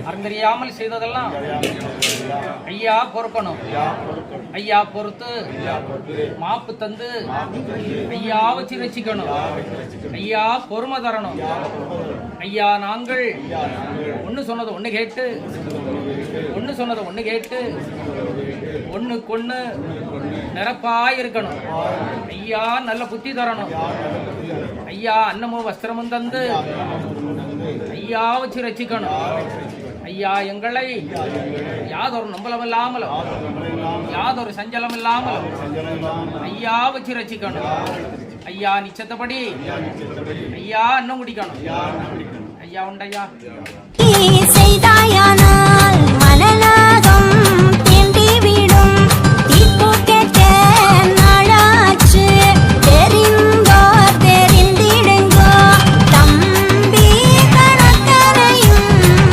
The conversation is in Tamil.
அறந்தறியாமல் செய்ததெல்லாம் ஐயா பொறுக்கணும். ஐயா பொறுத்து மாப்பு தந்து ஐயா வச்சு ரசிக்கணும். ஐயா பொறுமை தரணும். ஐயா நாங்கள் ஒன்னு சொன்னதை ஒண்ணு கேட்டு ஒண்ணுக்கொண்ணு நிரப்பாய் இருக்கணும். ஐயா நல்ல புத்தி தரணும். ஐயா அன்னமும் வஸ்திரமும் தந்து ஐயா வச்சு ரசிக்கணும். ஐயா எங்களை யாதொரு நம்பலம் இல்லாமலும் யாதொரு சஞ்சலம் இல்லாமலும் ஐயா வச்சு ரசிக்கணும். ஐயா நிச்சயத்தபடி ஐயா அன்னம் குடிக்கணும். ஐயா உண்டையா